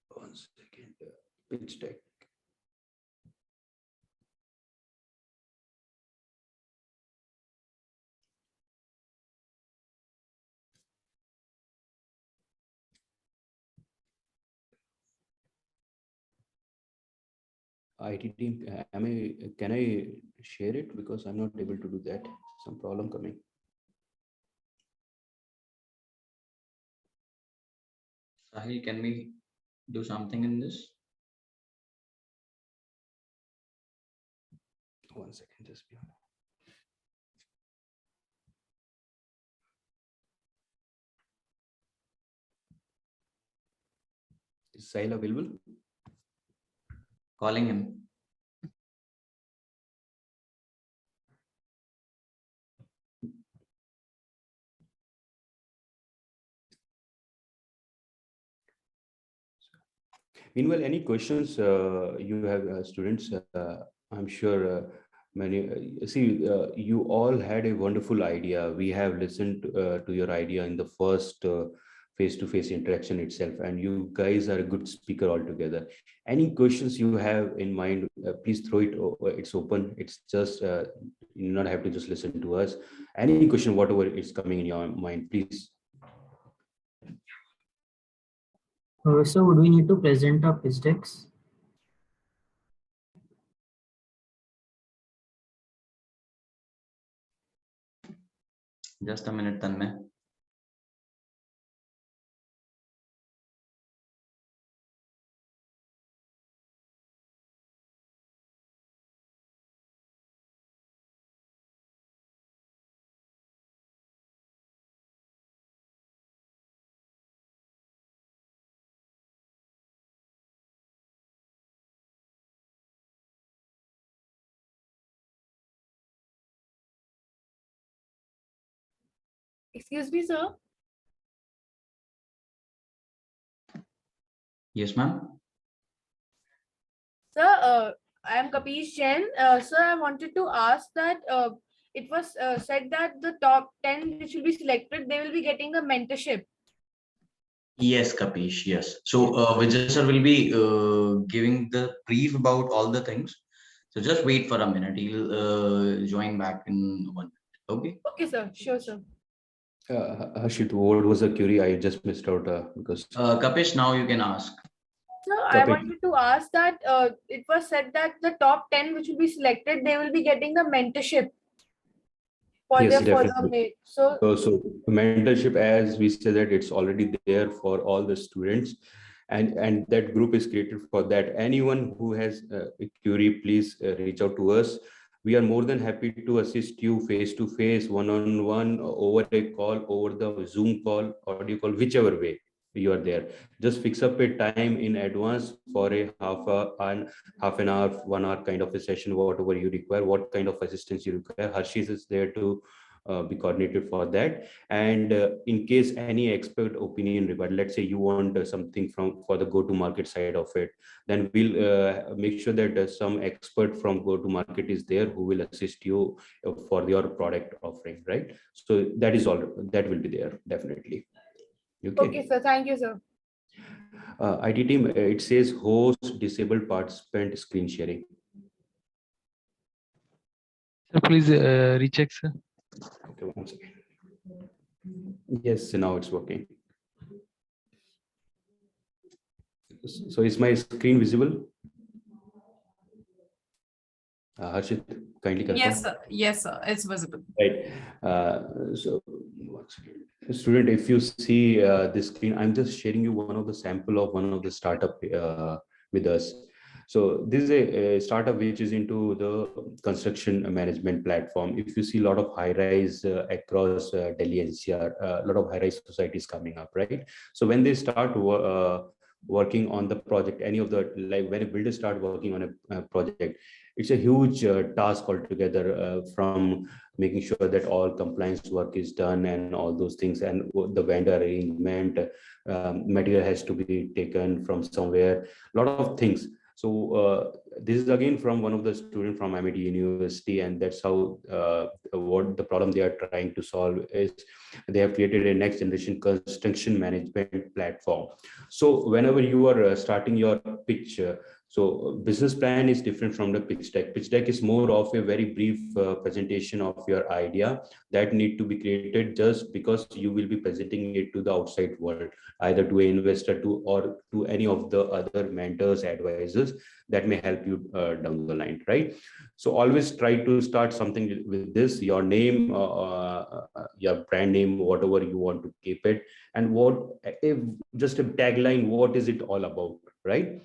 one second pitch deck. IT team, can I share it? Because I'm not able to do that. Some problem coming. Sahil, can we do something in this? One second, just be on. Is Sahil available? Calling him. Meanwhile, any questions you have, students? I'm sure many, you all had a wonderful idea. We have listened to your idea in the first face-to-face interaction itself, and you guys are a good speaker altogether. Any questions you have in mind, please throw it. It's open. It's just, you not have to just listen to us. Any question, whatever is coming in your mind, please. So would we need to present our pitch decks? Just a minute, Tanmay. Excuse me, sir. Yes, ma'am. Sir, I am Kapish Jain. Sir, I wanted to ask that it was said that the top 10 which will be selected, they will be getting the mentorship. Yes, Kapish. Yes. So Vijay sir will be giving the brief about all the things. So just wait for a minute. He'll join back in 1 minute. Okay. Okay, sir. Sure, sir. Harshit, what was the query? I just missed out because. Kapish, now you can ask. Sir, I wanted to ask that it was said that the top 10 which will be selected, they will be getting the mentorship for Yes, their further definitely. grade. So, So mentorship, as we said, that it's already there for all the students, and that group is created for that. Anyone who has a query, please reach out to us. We are more than happy to assist you face to face, one-on-one, over a call, over the Zoom call, audio call, whichever way you are there. Just fix up a time in advance for a half an hour, 1 hour kind of a session, whatever you require, what kind of assistance you require. Harshit is there to be coordinated for that. And in case any expert opinion required, let's say you want something for the go-to-market side of it, then we'll make sure that some expert from go-to-market is there who will assist you for your product offering, right? So that is all, that will be there, definitely. okay, sir. Thank you, sir. IT team, it says host disabled participant screen sharing. Sir, please recheck, sir. Okay, 1 second. Yes, now it's working. So is my screen visible? Harshit, kindly confirm. Yes, sir. Yes, sir. It's visible. Right. So, 1 second. Student, if you see this screen, I'm just sharing you one of the sample of one of the startup with us. So this is a startup which is into the construction management platform. If you see a lot of high-rise across Delhi NCR, a lot of high-rise societies coming up, right? So when they start working on the project, any of the, like when a builder start working on a project, it's a huge task altogether, from making sure that all compliance work is done and all those things, and the vendor arrangement, material has to be taken from somewhere, a lot of things. So this is again from one of the students from MIT University, and that's how what the problem they are trying to solve is they have created a next generation construction management platform. So whenever you are starting your pitch, so business plan is different from the pitch deck. Pitch deck is more of a very brief presentation of your idea that need to be created just because you will be presenting it to the outside world, either to an investor or to any of the other mentors, advisors that may help you down the line, right? So always try to start something with this, your name, your brand name, whatever you want to keep it, and just a tagline, what is it all about, right?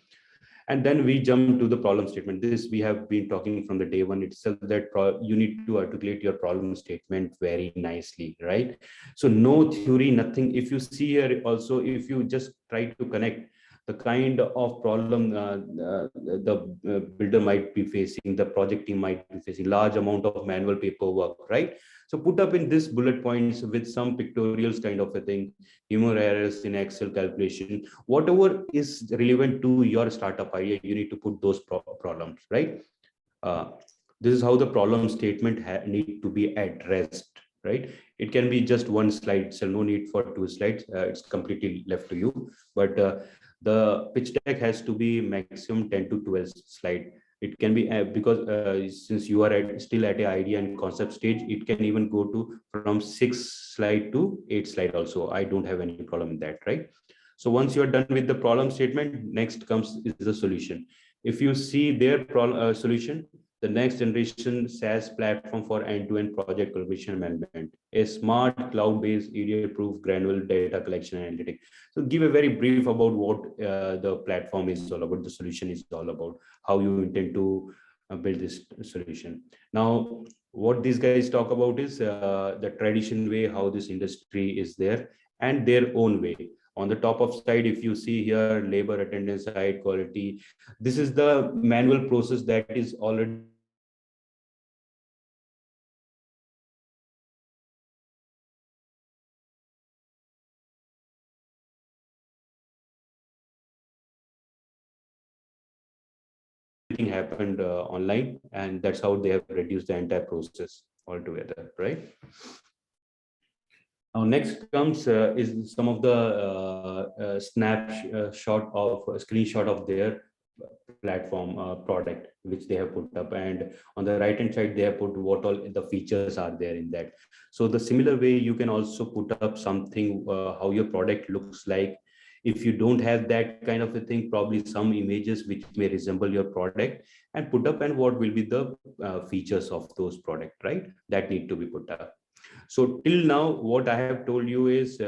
And then we jump to the problem statement. This we have been talking from the day one itself, that you need to articulate your problem statement very nicely, right? So no theory, nothing. If you see here also, if you just try to connect the kind of problem the builder might be facing, the project team might be facing, large amount of manual paperwork, right? So put up in this bullet points with some pictorials kind of a thing, humor errors in Excel calculation, whatever is relevant to your startup idea, you need to put those problems, right? This is how the problem statement need to be addressed, right? It can be just one slide, so no need for 2 slides. It's completely left to you. But the pitch deck has to be maximum 10 to 12 slide. It can be because since you are still at a idea and concept stage, it can even go to from 6 slide to 8 slide also. I don't have any problem with that, right? So once you are done with the problem statement, next comes is the solution. If you see their solution, the next generation SaaS platform for end-to-end project collaboration management, a smart cloud-based EDA-proof granular data collection and analytics. So give a very brief about what the platform is all about, the solution is all about, how you intend to build this solution. Now, what these guys talk about is the traditional way, how this industry is there, and their own way. On the top of side, if you see here, labor attendance side, quality, this is the manual process that is already everything happened online, and that's how they have reduced the entire process altogether, right? Now, next comes is some of the snapshot of screenshot of their platform product which they have put up, and on the right hand side they have put what all the features are there in that. So the similar way you can also put up something how your product looks like. If you don't have that kind of a thing, probably some images which may resemble your product, and put up, and what will be the features of those product, right? That need to be put up. So till now, what I have told you is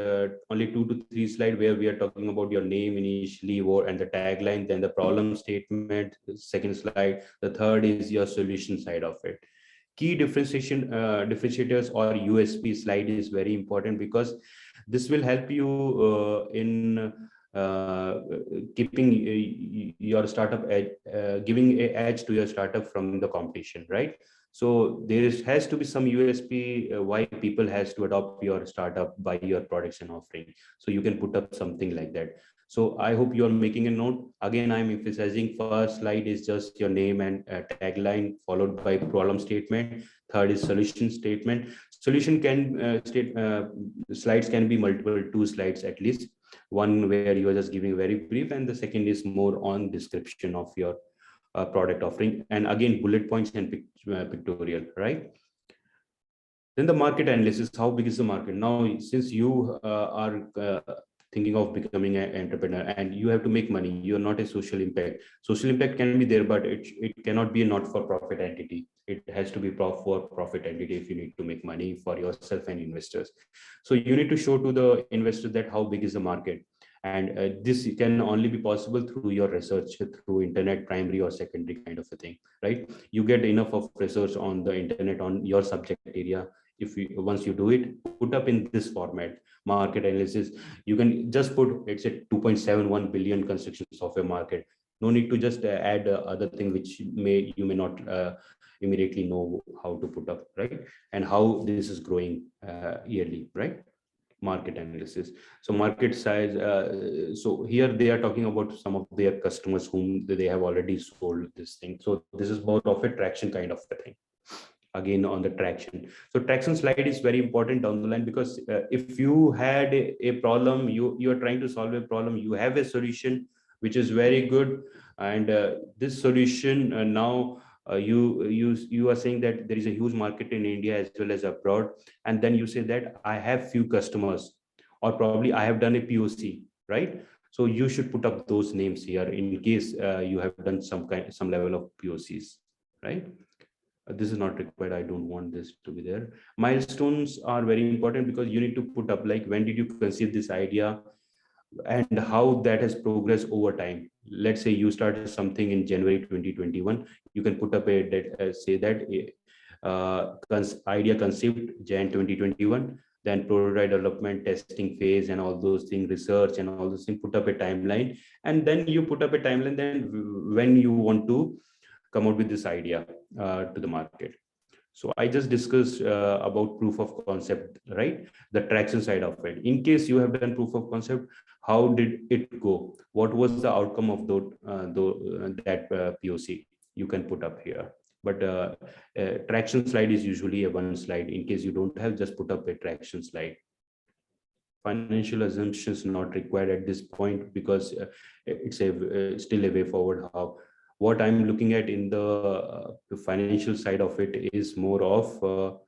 only 2 to 3 slides where we are talking about your name initially, and the tagline, then the problem statement, the second slide, the third is your solution side of it. Key differentiators or USP slide is very important, because this will help you in keeping your startup edge, giving an edge to your startup from the competition, right? So there has to be some USP why people has to adopt your startup, buy your products and offering. So you can put up something like that. So I hope you are making a note. Again, I'm emphasizing first slide is just your name and tagline, followed by problem statement. Third is solution statement. Solution can slides can be multiple, 2 slides at least. One where you are just giving very brief, and the second is more on description of your product offering, and again bullet points and pictorial, right? Then the market analysis, how big is the market? Now, since you are thinking of becoming an entrepreneur and you have to make money, you're not a social impact. Social impact can be there, but it cannot be a not-for-profit entity. It has to be for-profit entity if you need to make money for yourself and investors. So you need to show to the investor that how big is the market. And this can only be possible through your research, through internet, primary or secondary kind of a thing, right? You get enough of research on the internet on your subject area. If you, once you do it, put up in this format, market analysis, you can just put, it's a 2.71 billion construction software market. No need to just add other thing which you may not immediately know how to put up, right? And how this is growing yearly, right? Market analysis. So market size, so here they are talking about some of their customers whom they have already sold this thing. So this is more of a traction kind of a thing. Again, on the traction, so traction slide is very important down the line, because if you had a problem, you are trying to solve a problem, you have a solution which is very good, and this solution now you are saying that there is a huge market in India as well as abroad, and then you say that I have few customers, or probably I have done a POC, right? So you should put up those names here in case you have done some level of POCs, right? This is not required. I don't want this to be there. Milestones are very important, because you need to put up like when did you conceive this idea and how that has progressed over time. Let's say you started something in January 2021. You can put up a say that idea conceived Jan 2021, then prototype development, testing phase, and all those things, research and all those things. Put up a timeline, and then you put up a timeline then when you want to come out with this idea to the market. So I just discussed about proof of concept, right? The traction side of it. In case you have done proof of concept, how did it go? What was the outcome of that POC? You can put up here. But traction slide is usually a one slide. In case you don't have, just put up a traction slide. Financial assumptions not required at this point, because it's still a way forward. What I'm looking at in the financial side of it is more of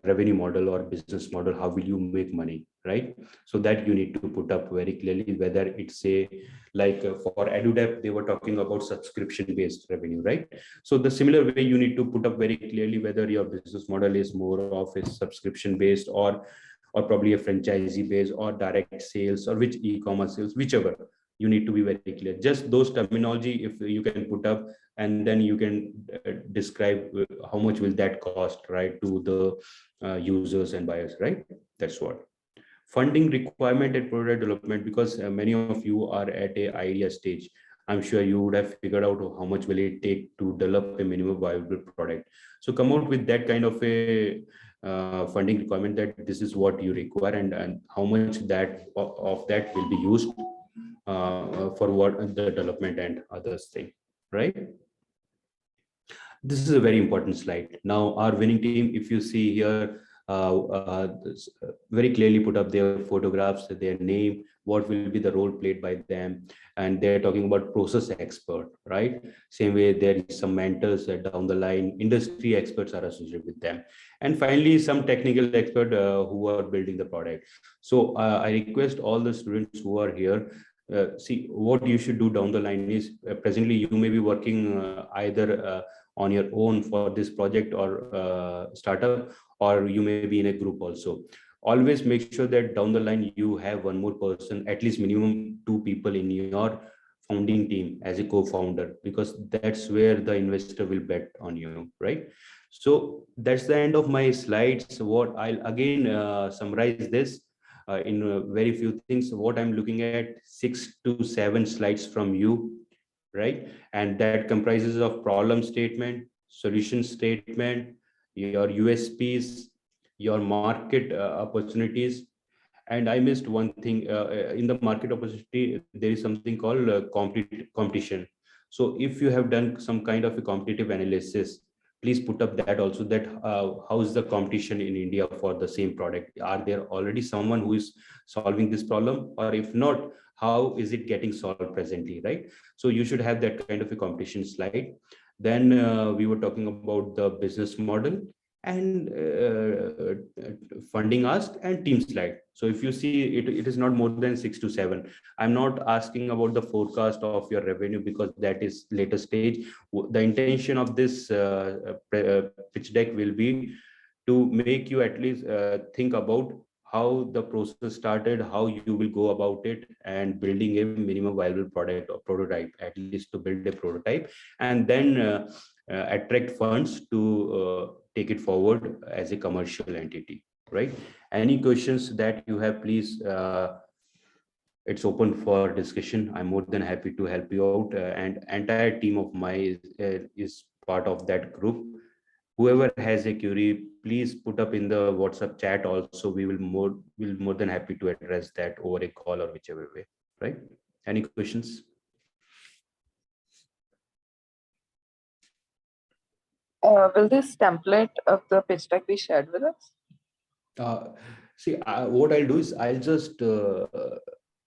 revenue model or business model. How will you make money, right? So that you need to put up very clearly, whether it's a like for EduDev, they were talking about subscription based revenue, right? So the similar way you need to put up very clearly whether your business model is more of a subscription based or probably a franchisee based or direct sales or which e-commerce sales, whichever. You need to be very clear. Just those terminology, if you can put up, and then you can describe how much will that cost, right, to the users and buyers, right? That's what. Funding requirement and product development, because many of you are at a idea stage. I'm sure you would have figured out how much will it take to develop a minimum viable product. So come out with that kind of a funding requirement, that this is what you require, and how much of that will be used for what the development and others thing, right? This is a very important slide. Now, our winning team, if you see here, very clearly put up their photographs, their name, what will be the role played by them, and they're talking about process expert, right? Same way, there is some mentors down the line, industry experts are associated with them, and finally some technical expert who are building the product. So I request all the students who are here, see what you should do down the line is presently you may be working either on your own for this project or startup, or you may be in a group also. Always make sure that down the line you have one more person, at least minimum 2 people in your founding team as a co-founder, because that's where the investor will bet on you, right? So that's the end of my slides. What I'll again summarize this in very few things. What I'm looking at, 6 to 7 slides from you, right? And that comprises of problem statement, solution statement, your USPs, your market opportunities. And I missed one thing in the market opportunity, there is something called competition. So if you have done some kind of a competitive analysis, please put up that also, that how is the competition in India for the same product? Are there already someone who is solving this problem? Or if not, how is it getting solved presently, right? So you should have that kind of a competition slide. Then we were talking about the business model and funding ask and team slide. So if you see it, it is not more than 6 to 7. I'm not asking about the forecast of your revenue because that is later stage. The intention of this pitch deck will be to make you at least think about how the process started, how you will go about it, and building a minimum viable product or prototype, at least to build a prototype, and then attract funds to take it forward as a commercial entity, right? Any questions that you have, please, it's open for discussion. I'm more than happy to help you out, and entire team of mine is part of that group. Whoever has a query, please put up in the WhatsApp chat also. We will more than happy to address that over a call or whichever way, right? Any questions? Will this template of the pitch deck be shared with us? See, what I'll do is I'll just,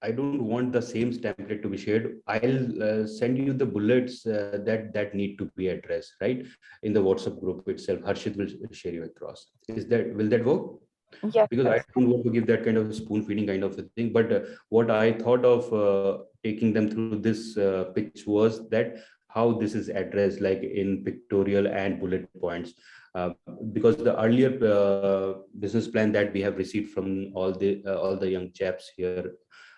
I don't want the same template to be shared. I'll send you the bullets that need to be addressed, right? In the WhatsApp group itself. Harshit will share you across. Will that work? Yes. Because I don't want to give that kind of spoon feeding kind of a thing. But what I thought of taking them through this pitch was that how this is addressed, like in pictorial and bullet points. Because the earlier business plan that we have received from all the young chaps here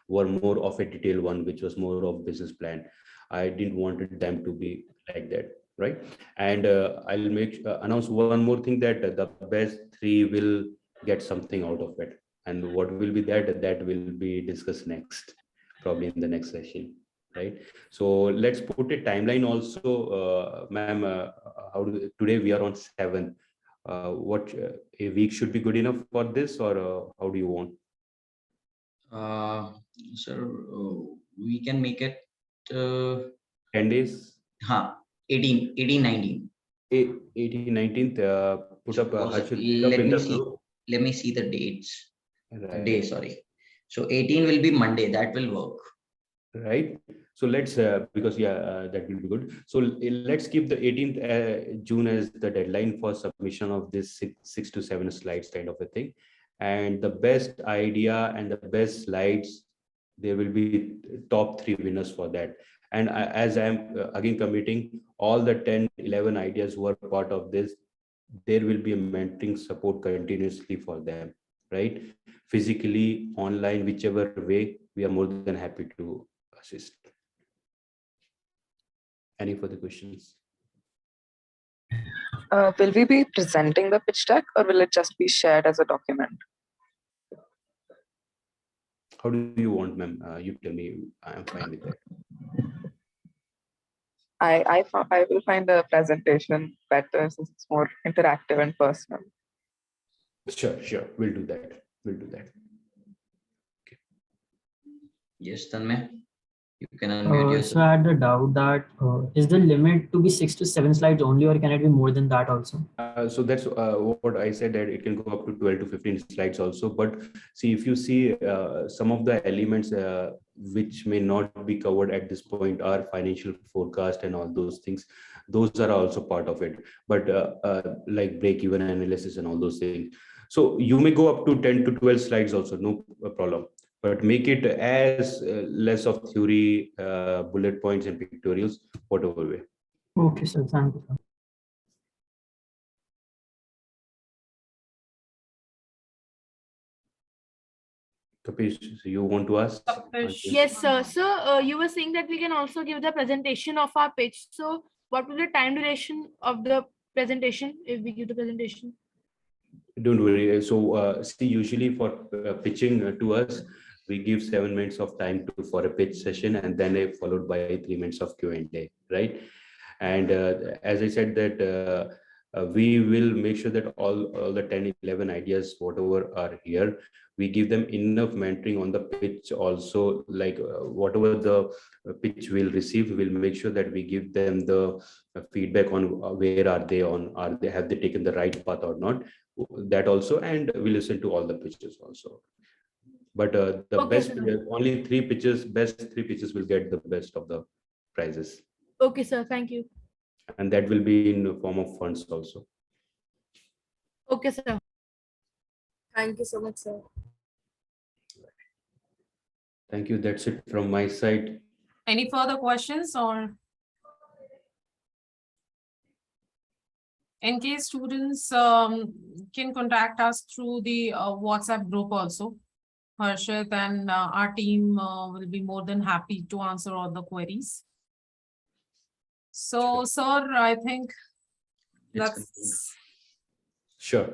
were more of a detailed one, which was more of business plan. I didn't want them to be like that, right? And I'll announce one more thing, that the best 3 will get something out of it. And what will be that will be discussed next, probably in the next session, right? So let's put a timeline also, ma'am. Today we are on 7th. What a week should be good enough for this, or how do you want? Sir, we can make it 10 days. 18, 19. 18, 19th. Put up. Let me see the dates. Right. Day, sorry. So 18 will be Monday. That will work. Right. So let's because that will be good. So let's keep the 18th June as the deadline for submission of this 6 to 7 slides kind of a thing. And the best idea and the best slides, there will be top 3 winners for that. And as I'm again committing, all the 10, 11 ideas who are part of this, there will be a mentoring support continuously for them, right? Physically, online, whichever way, we are more than happy to assist. Any further questions? Will we be presenting the pitch deck, or will it just be shared as a document? How do you want, ma'am? You tell me. I am fine with that. I will find the presentation better since it's more interactive and personal. Sure. We'll do that. Okay. Yes, Tanmay. You can unmute yourself. So I had a doubt that is the limit to be 6 to 7 slides only, or can it be more than that also? So that's what I said, that it can go up to 12 to 15 slides also. But see, if you see some of the elements which may not be covered at this point are financial forecast and all those things. Those are also part of it. But like break-even analysis and all those things. So you may go up to 10 to 12 slides also, no problem. But make it as less of theory, bullet points and pictorials, whatever way. Okay, sir. Thank you, sir. Kapish, so you want to ask? Kapish. Yes, sir. So you were saying that we can also give the presentation of our pitch. So what will the time duration of the presentation if we give the presentation? Don't worry. So see, usually for pitching to us, we give 7 minutes of time for a pitch session, and then followed by 3 minutes of Q&A, right? And as I said that we will make sure that all the 10, 11 ideas, whatever are here, we give them enough mentoring on the pitch also, like whatever the pitch will receive, we'll make sure that we give them the feedback on where are they on, have they taken the right path or not, that also, and we listen to all the pitches also. But the Okay, best, sir. only best three pitches will get the best of the prizes. Okay, sir. Thank you. And that will be in the form of funds also. Okay, sir. Thank you so much, sir. Thank you. That's it from my side. Any further questions, or? In case students can contact us through the WhatsApp group also, Harshit and our team will be more than happy to answer all the queries. So, sir, I think that's. Sure.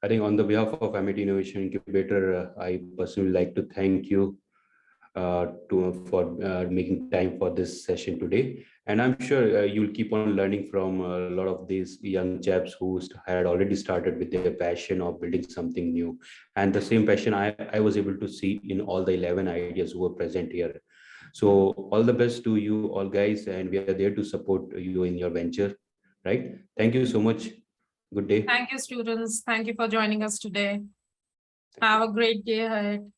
I think on the behalf of Amity Innovation Incubator, I personally like to thank you for making time for this session today. And I'm sure you'll keep on learning from a lot of these young chaps who had already started with their passion of building something new. And the same passion I was able to see in all the 11 ideas who were present here. So all the best to you all guys, and we are there to support you in your venture, right? Thank you so much. Good day. Thank you, students. Thank you for joining us today. Have a great day ahead.